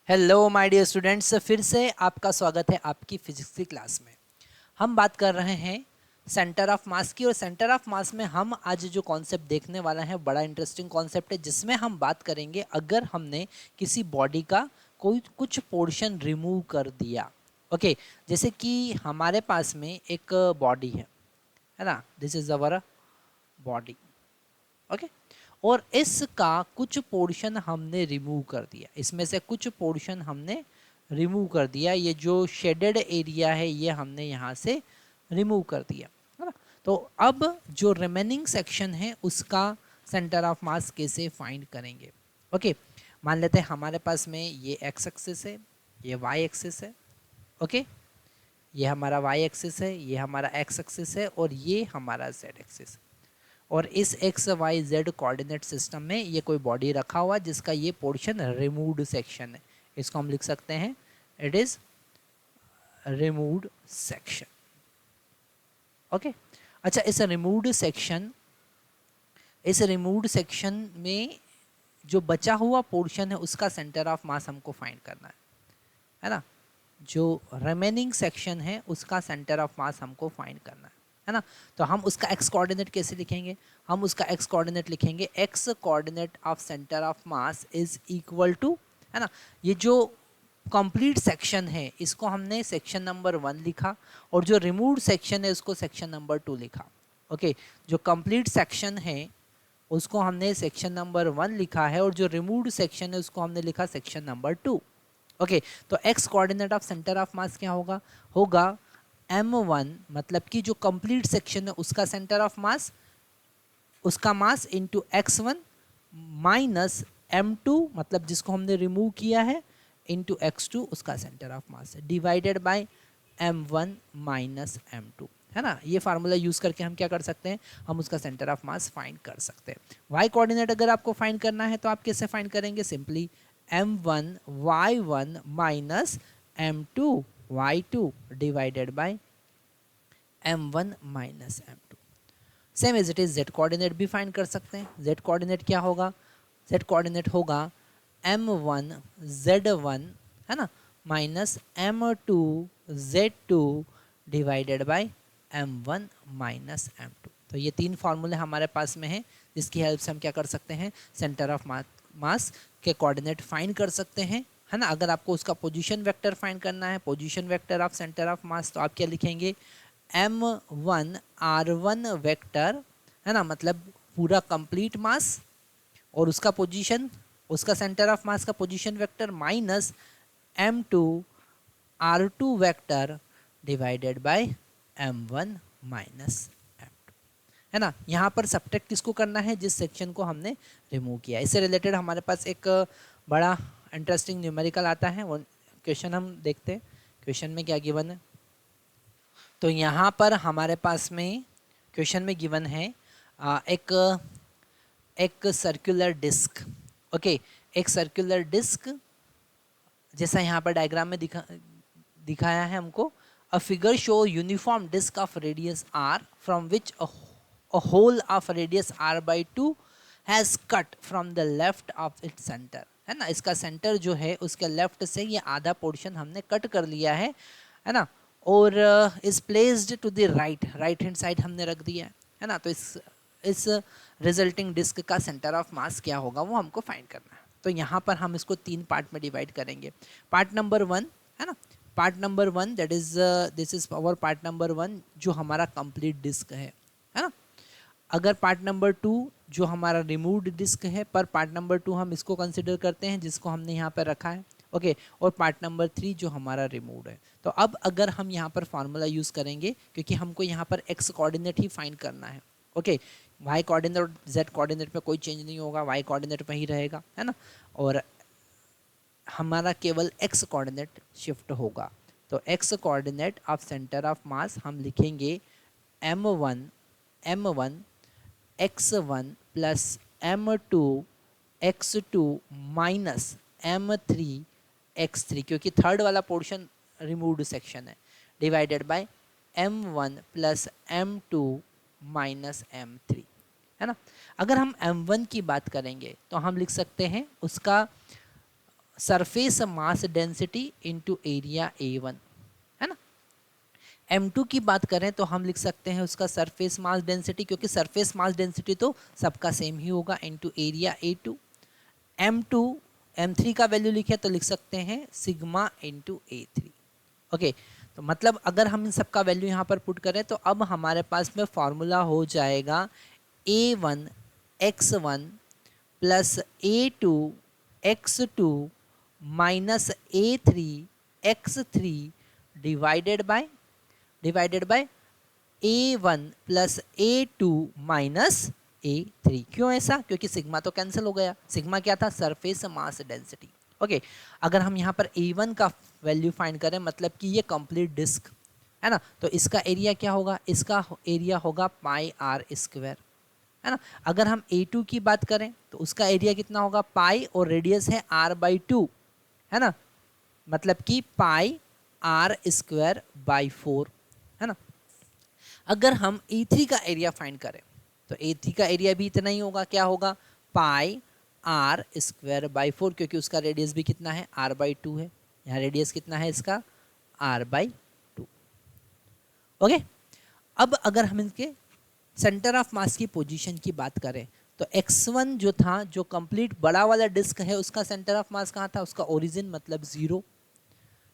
Hello my dear students, फिर से आपका स्वागत है आपकी फिजिक्स की क्लास में। हम बात कर रहे हैं सेंटर ऑफ मास की, और सेंटर ऑफ मास में हम आज जो कॉन्सेप्ट देखने वाला है बड़ा इंटरेस्टिंग कॉन्सेप्ट है, जिसमें हम बात करेंगे अगर हमने किसी बॉडी का कोई कुछ पोर्शन रिमूव कर दिया। ओके, जैसे कि हमारे पास में एक बॉडी है ना, this is our body. Okay, और इसका कुछ पोर्शन हमने रिमूव कर दिया, इसमें से कुछ पोर्शन हमने रिमूव कर दिया। ये जो शेडेड एरिया है ये हमने यहाँ से रिमूव कर दिया, है ना। तो अब जो रिमेनिंग सेक्शन है उसका सेंटर ऑफ मास कैसे फाइंड करेंगे। ओके, मान लेते हैं हमारे पास में ये एक्स एक्सिस है, ये वाई एक्सिस है। ओके, ये हमारा वाई एक्सिस है, ये हमारा एक्स एक्सिस है, और ये हमारा जेड एक्सिस है। और इस x y z coordinate system में ये कोई बॉडी रखा हुआ जिसका ये पोर्शन रिमूव्ड सेक्शन है। इसको हम लिख सकते हैं it is removed section. Okay, अच्छा, इस रिमूव्ड सेक्शन में जो बचा हुआ पोर्शन है उसका सेंटर ऑफ मास हमको फाइंड करना है ना। जो रिमेनिंग सेक्शन है उसका सेंटर ऑफ मास हमको फाइंड करना है ना। तो हम उसका एक्स कोऑर्डिनेट कैसे लिखेंगे? हम उसका एक्स कोऑर्डिनेट लिखेंगे x coordinate of centre of mass is equal to, है ना, ये जो कंप्लीट सेक्शन है इसको हमने सेक्शन नंबर 1 लिखा, और जो रिमूव्ड सेक्शन है उसको सेक्शन नंबर 2 लिखा। ओके, जो कंप्लीट सेक्शन है उसको हमने सेक्शन नंबर 1 लिखा है, और जो रिमूव्ड सेक्शन है उसको हमने लिखा सेक्शन नंबर 2। ओके, तो x coordinate of centre of mass क्या होगा m1, मतलब कि जो कंप्लीट सेक्शन है उसका सेंटर ऑफ मास, उसका mass into x1 minus m2, मतलब जिसको हमने रिमूव किया है, इंटू x2 उसका सेंटर ऑफ मास है, divided by m1 minus m2, है ना। ये फार्मूला यूज करके हम क्या कर सकते हैं, हम उसका सेंटर ऑफ मास फाइंड कर सकते हैं। y कोऑर्डिनेट अगर आपको फाइंड करना है तो आप कैसे फाइंड करेंगे? Simply m1 y1 minus m2 y2 divided by m1 minus m2। Same as it is z coordinate भी फाइंड कर सकते हैं। जेड कोऑर्डिनेट क्या होगा? जेड कोऑर्डिनेट होगा m1 z1, है ना, minus m2 z2 divided by m1 minus m2। तो ये तीन फार्मूले हमारे पास में हैं जिसकी हेल्प से हम क्या कर सकते हैं, सेंटर ऑफ मास के कोऑर्डिनेट फाइंड कर सकते हैं, है ना। अगर आपको उसका पोजीशन वेक्टर फाइंड करना है, position vector of centre of मास, तो आप क्या लिखेंगे, m1 r1 वेक्टर, है ना, मतलब पूरा कंप्लीट मास, और उसका पोजीशन, उसका सेंटर ऑफ मास का position vector minus m2 r2 vector divided by m1 minus m2, है ना। यहाँ पर सब्ट्रैक्ट किसको करना है? जिस सेक्शन को हमने रिमूव किया। इससे रिलेटेड हमारे पास एक बड़ा इंटरेस्टिंग न्यूमेरिकल आता है, वो क्वेश्चन हम देखते हैं। क्वेश्चन में क्या गिवन है? तो यहाँ पर हमारे पास में क्वेश्चन में गिवन है एक सर्कुलर डिस्क। ओके, एक सर्कुलर डिस्क जैसा यहाँ पर डायग्राम में दिखाया है हमको। A figure show uniform disc of radius r from which a whole of radius r/2 has cut from the left of its center, है ना। इसका सेंटर जो है उसके लेफ्ट से ये आधा पोर्शन हमने कट कर लिया है ना, और is placed to the right hand side हमने रख दिया है ना। तो इस रिजल्टिंग डिस्क का सेंटर ऑफ मास क्या होगा वो हमको फाइंड करना है। तो यहाँ पर हम इसको 3 पार्ट में डिवाइड करेंगे। पार्ट नंबर 1, है ना, part number 1 that is this is our part number 1 जो हमारा कंप्लीट डिस्क है ना। अगर पार्ट नंबर 2 जो हमारा रिमूव्ड डिस्क है, पर पार्ट नंबर 2 हम इसको कंसिडर करते हैं जिसको हमने यहाँ पर रखा है। ओके, और पार्ट नंबर 3 जो हमारा रिमूव्ड है। तो अब अगर हम यहाँ पर फार्मूला यूज़ करेंगे, क्योंकि हमको यहाँ पर एक्स कोऑर्डिनेट ही फाइंड करना है। ओके, वाई कोऑर्डिनेट और जेड कोऑर्डिनेट में कोई चेंज नहीं होगा, वाई कोऑर्डिनेट में ही रहेगा, है ना, और हमारा केवल एक्स कोऑर्डिनेट शिफ्ट होगा। तो x coordinate of centre of मास हम लिखेंगे m1 x1 plus m2 x2 minus m3 x3, क्योंकि थर्ड वाला पोर्शन रिमूव्ड सेक्शन है, divided by m1 plus m2 minus m3, है ना। अगर हम m1 की बात करेंगे तो हम लिख सकते हैं उसका surface mass density into area A1, है ना। M2 की बात करें तो हम लिख सकते हैं उसका सरफेस मास डेंसिटी, क्योंकि सरफेस मास डेंसिटी तो सबका सेम ही होगा, into area A2। M2 M3 का वैल्यू लिखे तो लिख सकते हैं सिग्मा इनटू A3। ओके, तो मतलब अगर हम इन सब का वैल्यू यहाँ पर पुट करें तो अब हमारे पास में फॉर्मूला हो जाएगा A1 x1 plus A2 x2 minus A3 x3 divided by A1 plus A2 minus A3। क्यों ऐसा? क्योंकि सिग्मा तो कैंसिल हो गया। सिग्मा क्या था? Surface mass density. ओके, अगर हम यहाँ पर A1 का वैल्यू फाइंड करें, मतलब कि ये कंप्लीट डिस्क है ना, तो इसका एरिया क्या होगा? इसका एरिया होगा पाई आर स्क्वायर, है ना। अगर हम A2 की बात करें तो उसका एरिया कितना होगा? पाई और रेडियस है r/2, है ना, मतलब कि पाई आर स्क्वायर बाई 4, है ना। अगर हम A3 का एरिया फाइंड करें तो A3 का एरिया भी इतना ही होगा। क्या होगा? पाई आर स्क्वायर बाई 4, क्योंकि उसका रेडियस भी कितना है? r/2 है। यहाँ रेडियस कितना है इसका? r/2। ओके, अब अगर हम इनके सेंटर ऑफ मास की पोजीशन की बात करें तो x1 जो था, जो कंप्लीट बड़ा वाला डिस्क है, उसका सेंटर ऑफ मास कहाँ था? उसका ओरिजिन मतलब 0।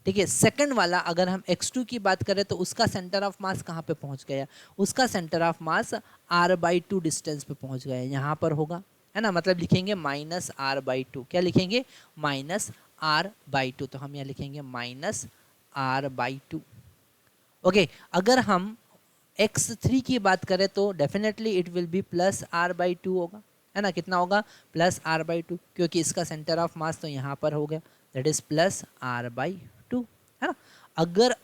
ठीक है, सेकंड वाला अगर हम x2 की बात करें तो उसका सेंटर ऑफ मास कहाँ पे पहुंच गया? उसका centre of mass r/2 distance पे पहुंच गया, यहाँ पर होगा, है ना। मतलब लिखेंगे माइनस r/2। क्या लिखेंगे? Minus r/2। तो हम यहाँ लिखेंगे माइनस r/2। ओके, अगर हम x3 की बात करें तो definitely it will be plus r/2 होगा, है ना। कितना होगा? प्लस r/2, क्योंकि इसका सेंटर ऑफ मास तो यहाँ पर हो गया, दैट इज प्लस r/2, है ना। अगर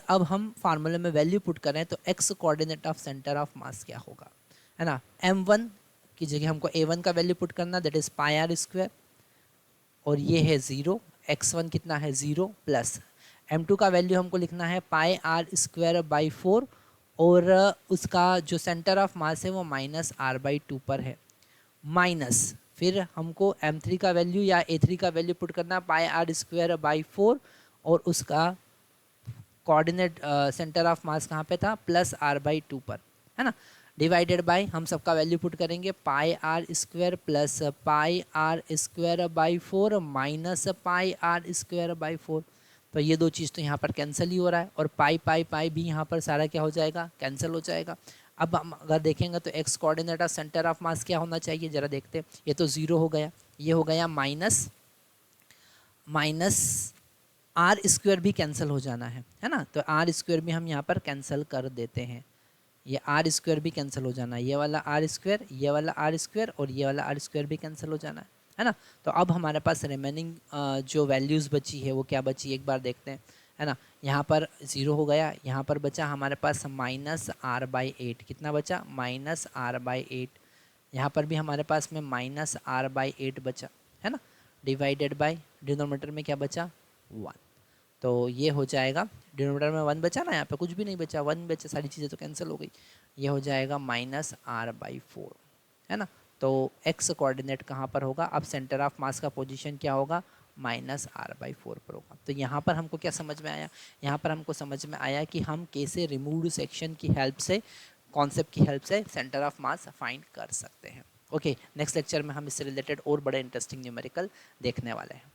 अब हम फार्मूले में वैल्यू पुट करें तो x coordinate of centre of mass क्या होगा, है ना। m1 की जगह हमको a1 का वैल्यू पुट करना, that is pi r square, और ये है 0, x1 कितना है? 0, प्लस m2 का वैल्यू हमको लिखना है पाई आर स्क्वायर बाई 4, और उसका जो सेंटर ऑफ मास है वो माइनस r/2 पर है, माइनस फिर हमको m3 का वैल्यू या a3 का वैल्यू पुट करना पाई आर स्क्वायर बाई 4, और उसका कोऑर्डिनेट सेंटर ऑफ मास कहाँ पे था? प्लस r/2 पर, है ना। डिवाइडेड बाय हम सबका वैल्यू पुट करेंगे pi r square plus pi r square by 4 minus pi r square by 4। तो ये दो चीज़ तो यहाँ पर कैंसिल ही हो रहा है, और पाई पाई पाई भी यहाँ पर सारा क्या हो जाएगा? कैंसिल हो जाएगा। अब हम अगर देखेंगे तो x coordinate of centre of mass क्या होना चाहिए, जरा देखते हैं। ये तो 0 हो गया, ये हो गया माइनस आर स्क्वायर भी कैंसिल हो जाना है ना। तो आर स्क्वायर भी हम यहाँ पर कैंसिल कर देते हैं, ये आर स्क्वायर भी कैंसिल हो जाना है, ये वाला आर स्क्वायर, ये वाला आर स्क्वायर, और ये वाला आर स्क्वायर भी कैंसिल हो जाना है ना। तो अब हमारे पास रिमेनिंग जो वैल्यूज़ बची है वो क्या बची, एक बार देखते हैं, है ना। यहाँ पर 0 हो गया, यहाँ पर बचा हमारे पास माइनस r/8। कितना बचा? Minus r/8। यहाँ पर भी हमारे पास में माइनस r/8 बचा, है ना। डिवाइडेड बाय डिनोमिनेटर में क्या बचा? 1। तो ये हो जाएगा, डिनोमिनेटर में 1 बचा ना, यहाँ पे कुछ भी नहीं बचा, 1 बचा, सारी चीज़ें तो कैंसिल हो गई। ये हो जाएगा माइनस r/4, है ना। तो x कोऑर्डिनेट कहाँ पर होगा? अब सेंटर ऑफ मास का पोजीशन क्या होगा? माइनस r/4 पर होगा। तो यहाँ पर हमको क्या समझ में आया? यहाँ पर हमको समझ में आया कि हम कैसे रिमूव्ड सेक्शन की हेल्प से, कॉन्सेप्ट की हेल्प से सेंटर ऑफ मास फाइंड कर सकते हैं। ओके, नेक्स्ट लेक्चर में हम इससे रिलेटेड और बड़े इंटरेस्टिंग न्यूमेरिकल देखने वाले हैं।